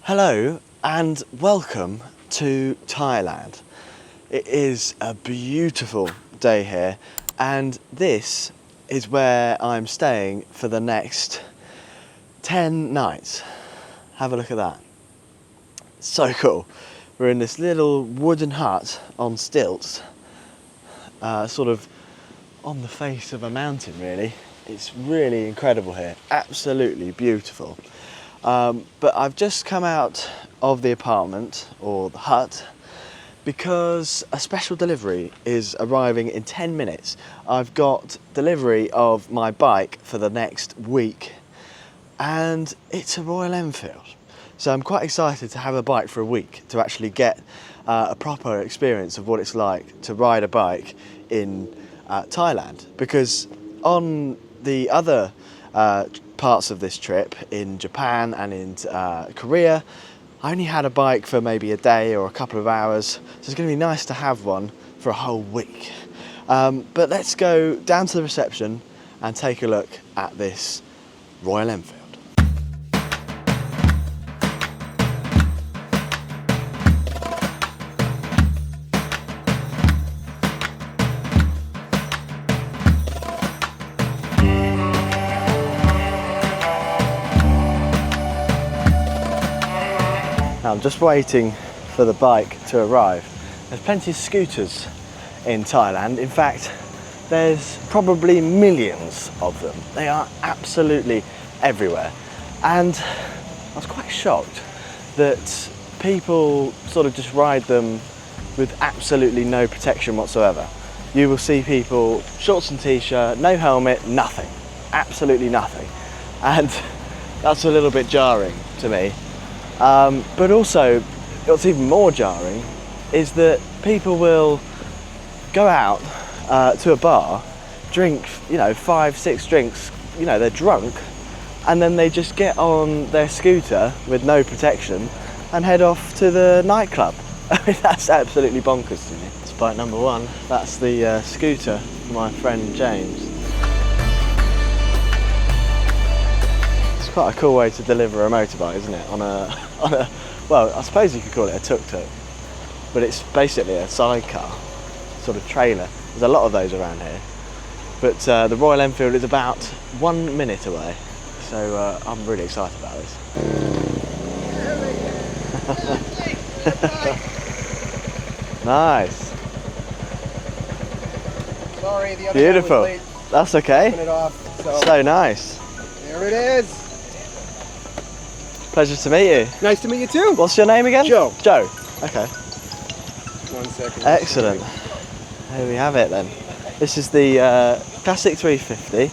Hello and welcome to Thailand. It is a beautiful day here and this is where I'm staying for the next 10 nights. Have a look at that. So cool. We're in this little wooden hut on stilts, sort of on the face of a mountain really. It's really incredible here, absolutely beautiful. But I've just come out of the apartment, or the hut, because a special delivery is arriving in 10 minutes. I've got delivery of my bike for the next week, and it's a Royal Enfield. So I'm quite excited to have a bike for a week, to actually get a proper experience of what it's like to ride a bike in Thailand. Because on the other parts of this trip in Japan and in Korea, I only had a bike for maybe a day or a couple of hours, so it's going to be nice to have one for a whole week. But let's go down to the reception and take a look at this Royal Enfield. I'm just waiting for the bike to arrive. There's plenty of scooters in Thailand. In fact, there's probably millions of them. They are absolutely everywhere. And I was quite shocked that people sort of just ride them with absolutely no protection whatsoever. You will see people, shorts and t-shirt, no helmet, nothing. Absolutely nothing. And that's a little bit jarring to me. But also, what's even more jarring is that people will go out to a bar, drink, 5-6 drinks, they're drunk, and then they just get on their scooter with no protection and head off to the nightclub. I mean, that's absolutely bonkers to me. It's bike number one. That's the scooter for my friend James. Quite a cool way to deliver a motorbike, isn't it? On a well, I suppose you could call it a tuk-tuk, but it's basically a sidecar, sort of trailer. There's a lot of those around here, but the Royal Enfield is about 1 minute away, so I'm really excited about this. Nice. Sorry, the other beautiful. Guy was late. That's okay. It off, so nice. There it is. Pleasure to meet you. Nice to meet you too. What's your name again? Joe. Joe. Okay. 1 second. Excellent. Here we have it then. This is the Classic 350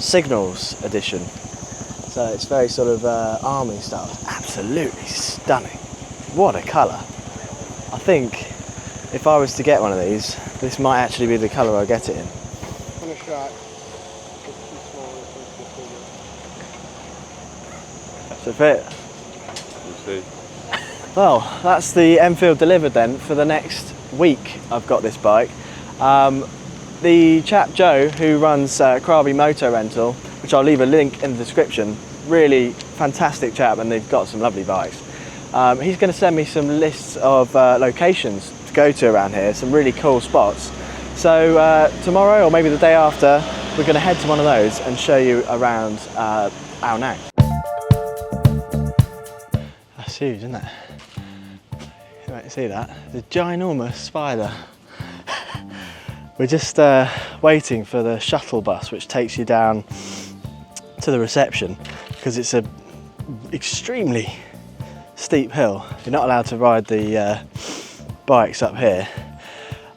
Signals edition. So it's very sort of army style. It's absolutely stunning. What a colour. I think if I was to get one of these, this might actually be the colour I get it in. On a shot. To fit. Well, that's the Enfield delivered then. For the next week I've got this bike. The chap Joe who runs Krabi Motor Rental, which I'll leave a link in the description, really fantastic chap, and they've got some lovely bikes. He's going to send me some lists of locations to go to around here, some really cool spots. So tomorrow or maybe the day after, we're going to head to one of those and show you around Ao Nang. That's huge, isn't it? You might see that. The ginormous spider. We're just waiting for the shuttle bus which takes you down to the reception, because it's a extremely steep hill. You're not allowed to ride the bikes up here.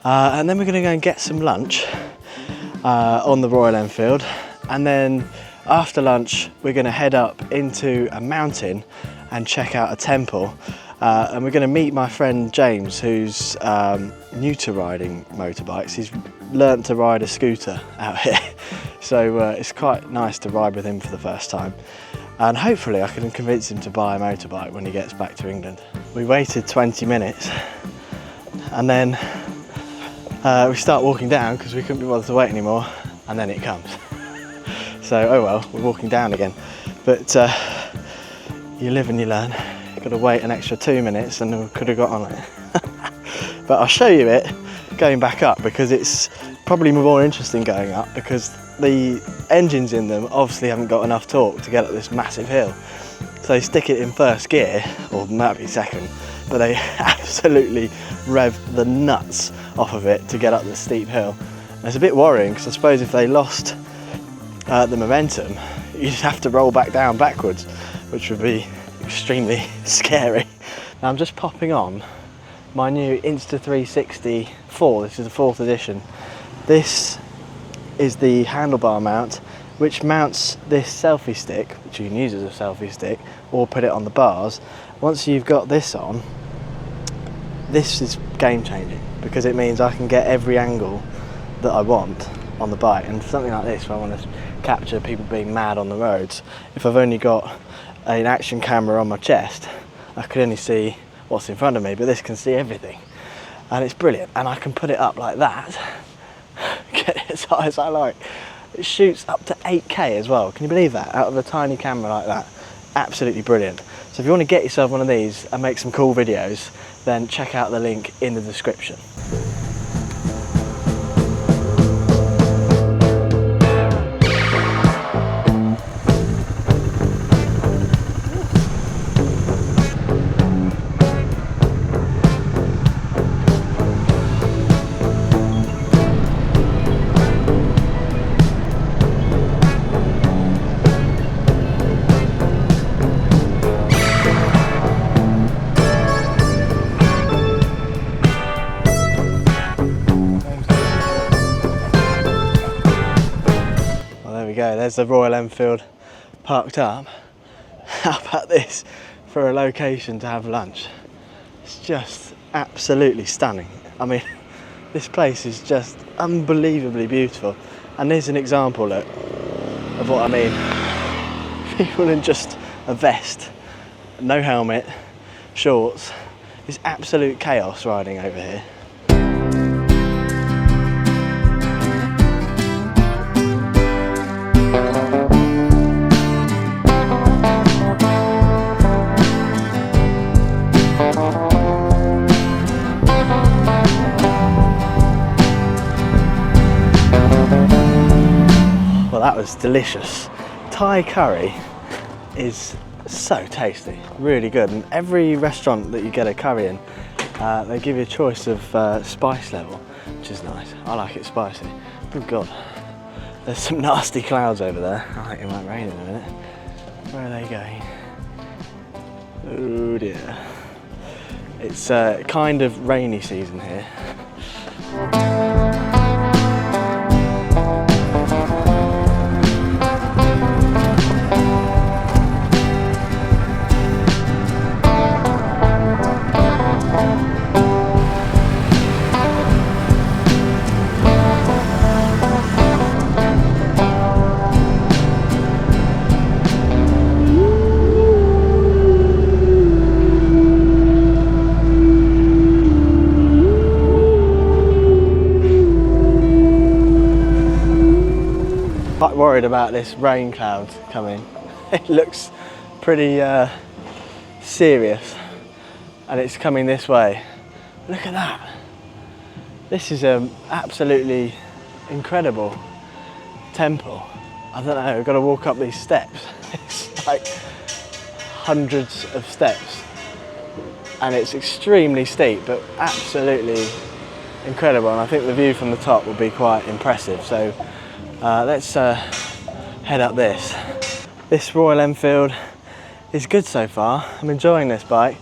And then we're going to go and get some lunch on the Royal Enfield, and then after lunch we're going to head up into a mountain and check out a temple, and we're going to meet my friend James, who's new to riding motorbikes. He's learnt to ride a scooter out here, so it's quite nice to ride with him for the first time, and hopefully I can convince him to buy a motorbike when he gets back to England. We waited 20 minutes and then we start walking down because we couldn't be bothered to wait anymore, and then it comes. So oh well, we're walking down again, but you live and you learn. Got to wait an extra 2 minutes and we could have got on it. But I'll show you it going back up because it's probably more interesting going up because the engines in them obviously haven't got enough torque to get up this massive hill. So they stick it in first gear, or maybe second, but they absolutely rev the nuts off of it to get up the steep hill. And it's a bit worrying because I suppose if they lost the momentum, you'd have to roll back down backwards, which would be extremely scary. Now I'm just popping on my new Insta360 4, this is the 4th edition. This is the handlebar mount, which mounts this selfie stick, which you can use as a selfie stick, or put it on the bars. Once you've got this on, this is game changing, because it means I can get every angle that I want on the bike. And for something like this, where I want to capture people being mad on the roads, if I've only got an action camera on my chest, I could only see what's in front of me, but this can see everything. And it's brilliant. And I can put it up like that, get it as high as I like. It shoots up to 8K as well. Can you believe that? Out of a tiny camera like that. Absolutely brilliant. So if you want to get yourself one of these and make some cool videos, then check out the link in the description. There's the Royal Enfield parked up. How about this for a location to have lunch? It's just absolutely stunning. I mean, this place is just unbelievably beautiful. And there's an example, look, of what I mean. People in just a vest, no helmet, shorts. It's absolute chaos riding over here. That was delicious. Thai curry is so tasty, really good, and every restaurant that you get a curry in, they give you a choice of spice level, which is nice. I like it spicy. Good God, there's some nasty clouds over there. I think it might rain in a minute. Where are they going? Oh dear. It's kind of rainy season here. Quite worried about this rain cloud coming. It looks pretty serious, and it's coming this way. Look at that. This is an absolutely incredible temple. I don't know, I've got to walk up these steps. It's like hundreds of steps, and it's extremely steep, but absolutely incredible. And I think the view from the top will be quite impressive. So let's head up this. This Royal Enfield is good so far. I'm enjoying this bike.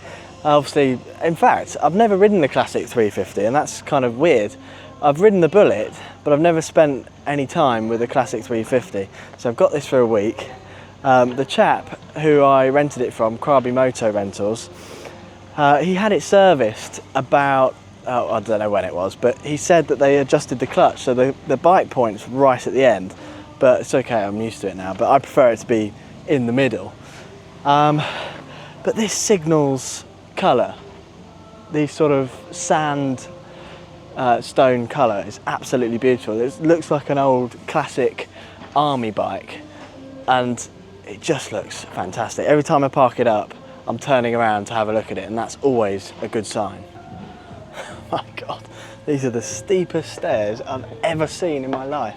Obviously, in fact, I've never ridden the Classic 350, and that's kind of weird. I've ridden the Bullet, but I've never spent any time with the Classic 350. So I've got this for a week. The chap who I rented it from, Krabi Moto Rentals, he had it serviced about, I don't know when it was, but he said that they adjusted the clutch, so the bike point's right at the end. But it's okay, I'm used to it now, but I prefer it to be in the middle. But this signals colour, the sort of sand stone colour is absolutely beautiful. It looks like an old classic army bike, and it just looks fantastic. Every time I park it up, I'm turning around to have a look at it, and that's always a good sign. My God, these are the steepest stairs I've ever seen in my life.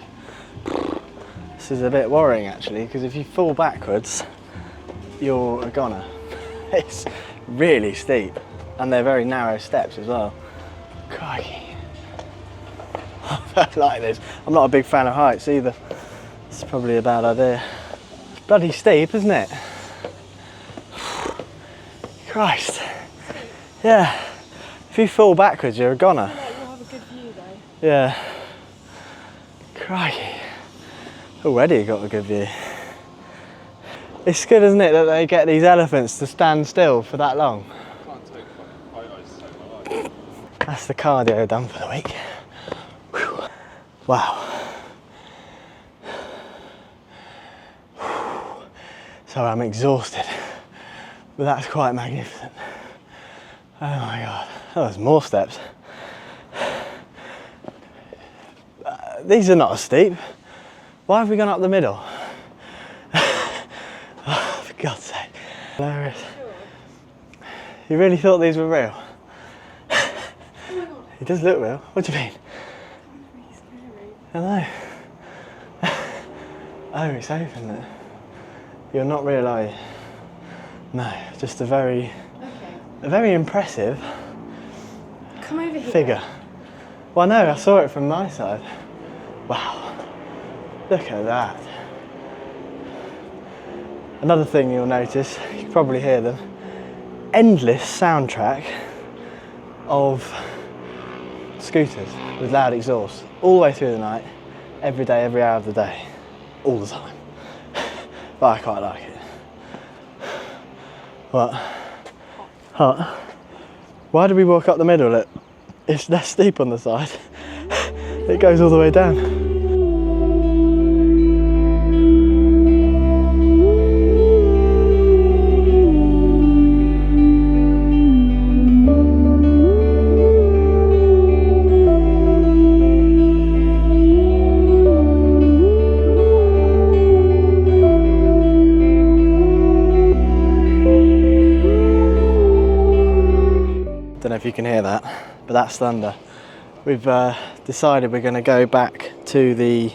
This is a bit worrying actually, because if you fall backwards, you're a goner. It's really steep, and they're very narrow steps as well. Crikey. I don't like this. I'm not a big fan of heights either. It's probably a bad idea. It's bloody steep, isn't it? Christ. Yeah. If you fall backwards, you're a goner. Yeah, you'll have a good view though. Yeah. Crikey. Already got a good view. It's good, isn't it, that they get these elephants to stand still for that long? Can't take photos to save my life. That's the cardio done for the week. Whew. Wow. So I'm exhausted, but that's quite magnificent. Oh my God, oh, there's more steps. These are not as steep. Why have we gone up the middle? Oh, for God's sake. Hilarious. You really thought these were real? It does look real. What do you mean? I know. Oh, it's open there. You're not real, are you? No, just a very impressive Come over here. figure. Well, no, I saw it from my side. Wow. Look at that. Another thing you'll notice, you can probably hear them, endless soundtrack of scooters with loud exhaust all the way through the night, every day, every hour of the day, all the time. But I quite like it. What? Hot? Why did we walk up the middle? It's less steep on the side. It goes all the way down. Don't know if you can hear that, but that's thunder. We've decided we're going to go back to the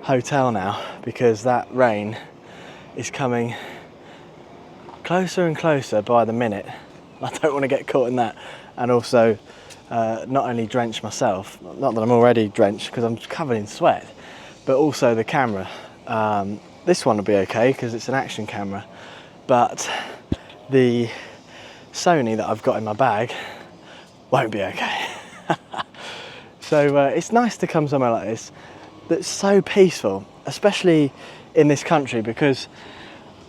hotel now, because that rain is coming closer and closer by the minute. I don't want to get caught in that, and also not only drench myself, not that I'm already drenched because I'm covered in sweat, but also the camera. This one will be okay because it's an action camera, but the Sony that I've got in my bag won't be okay. So it's nice to come somewhere like this that's so peaceful, especially in this country, because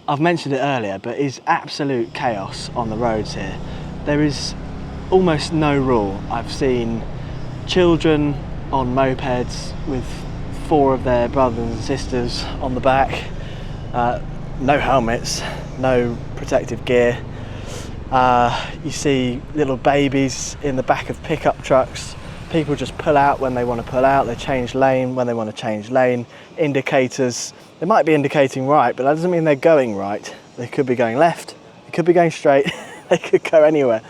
I've mentioned it earlier, but it's absolute chaos on the roads here. There is almost no rule. I've seen children on mopeds with 4 of their brothers and sisters on the back, no helmets, no protective gear. You see little babies in the back of pickup trucks. People just pull out when they want to pull out. They change lane when they want to change lane. Indicators, they might be indicating right, but that doesn't mean they're going right. They could be going left, they could be going straight, they could go anywhere.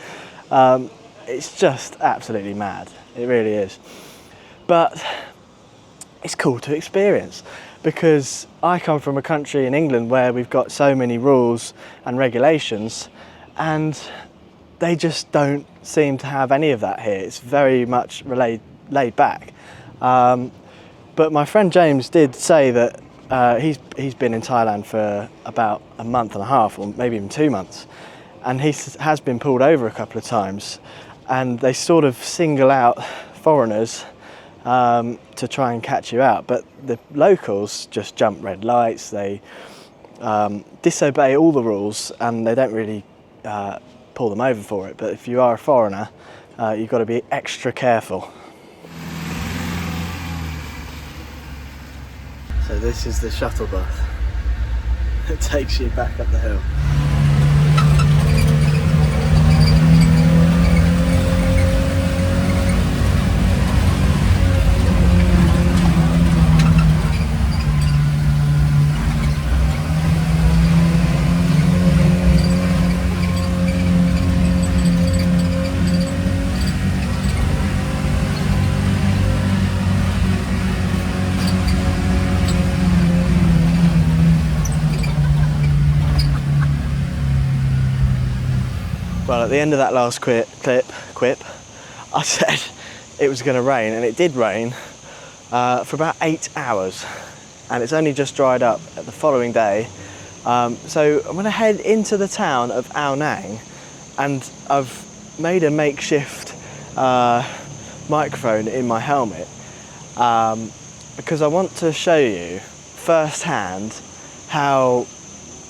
It's just absolutely mad. It really is. But it's cool to experience, because I come from a country in England where we've got so many rules and regulations, and they just don't seem to have any of that here. It's very much laid back. But my friend James did say that he's been in Thailand for about a month and a half, or maybe even 2 months, and he has been pulled over a couple of times, and they sort of single out foreigners to try and catch you out, but the locals just jump red lights. They disobey all the rules, and they don't really pull them over for it. But if you are a foreigner, you've got to be extra careful. So this is the shuttle bus that takes you back up the hill. Well, at the end of that last quip, I said it was going to rain, and it did rain for about 8 hours, and it's only just dried up the following day. So I'm going to head into the town of Ao Nang, and I've made a makeshift microphone in my helmet because I want to show you firsthand how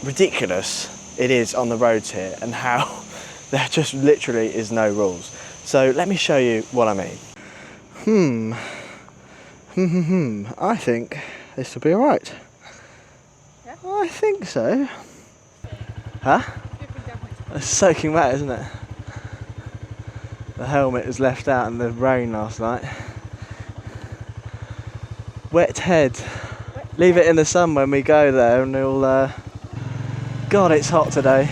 ridiculous it is on the roads here, and how there just literally is no rules. So let me show you what I mean. I think this will be alright. Yeah? I think so. Huh? It's soaking wet, isn't it? The helmet was left out in the rain last night. Wet head. Leave it in the sun when we go there and it'll... God, it's hot today.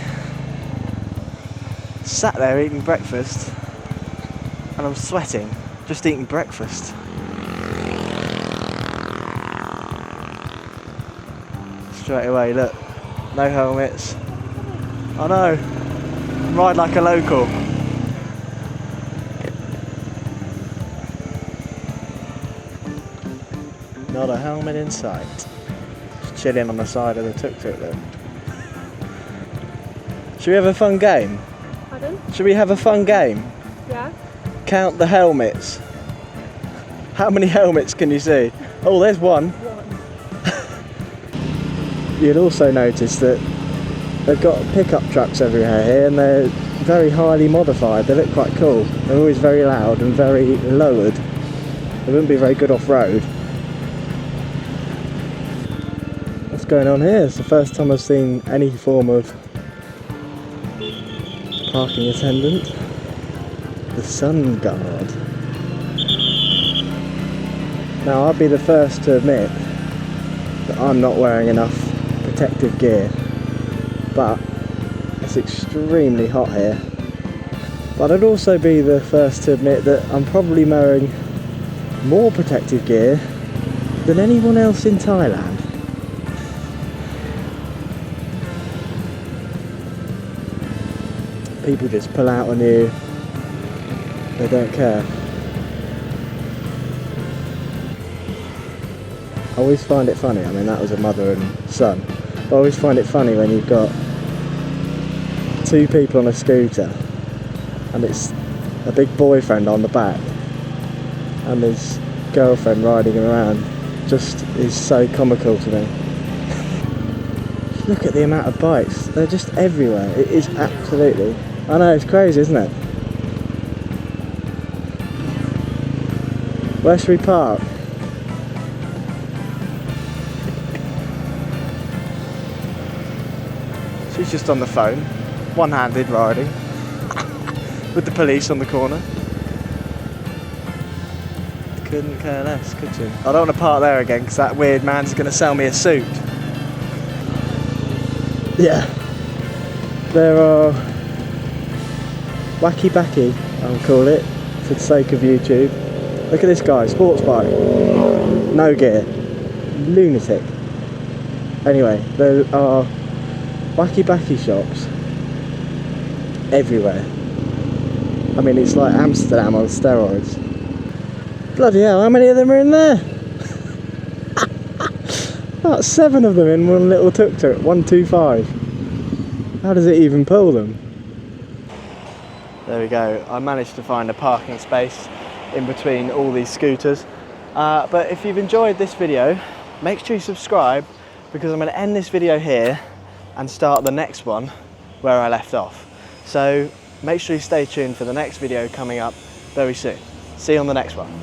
Sat there eating breakfast and I'm sweating just eating breakfast. Straight away, look, no helmets. I know, ride like a local. Not a helmet in sight. Just chilling on the side of the tuk-tuk though. Should we have a fun game? Pardon? Should we have a fun game? Yeah. Count the helmets. How many helmets can you see? Oh, there's one. You'll also notice that they've got pickup trucks everywhere here, and they're very highly modified. They look quite cool. They're always very loud and very lowered. They wouldn't be very good off-road. What's going on here? It's the first time I've seen any form of parking attendant. The sun guard. Now, I'll be the first to admit that I'm not wearing enough protective gear, but it's extremely hot here. But I'd also be the first to admit that I'm probably wearing more protective gear than anyone else in Thailand. People just pull out on you, they don't care. I always find it funny, I mean that was a mother and son, but I always find it funny when you've got two people on a scooter and it's a big boyfriend on the back and his girlfriend riding him around. Just is so comical to me. Look at the amount of bikes, they're just everywhere. It is absolutely, I know, it's crazy, isn't it? Where should we park? She's just on the phone, one-handed riding, with the police on the corner. Couldn't care less, could you? I don't want to park there again because that weird man's going to sell me a suit. Yeah. There are wacky backy, I'll call it, for the sake of YouTube. Look at this guy, sports bike, no gear, lunatic. Anyway, there are wacky backy shops everywhere. I mean, it's like Amsterdam on steroids. Bloody hell, how many of them are in there? About 7 of them in one little tuk-tuk, 125. How does it even pull them? There we go, I managed to find a parking space in between all these scooters. But if you've enjoyed this video, make sure you subscribe, because I'm going to end this video here and start the next one where I left off. So make sure you stay tuned for the next video coming up very soon. See you on the next one.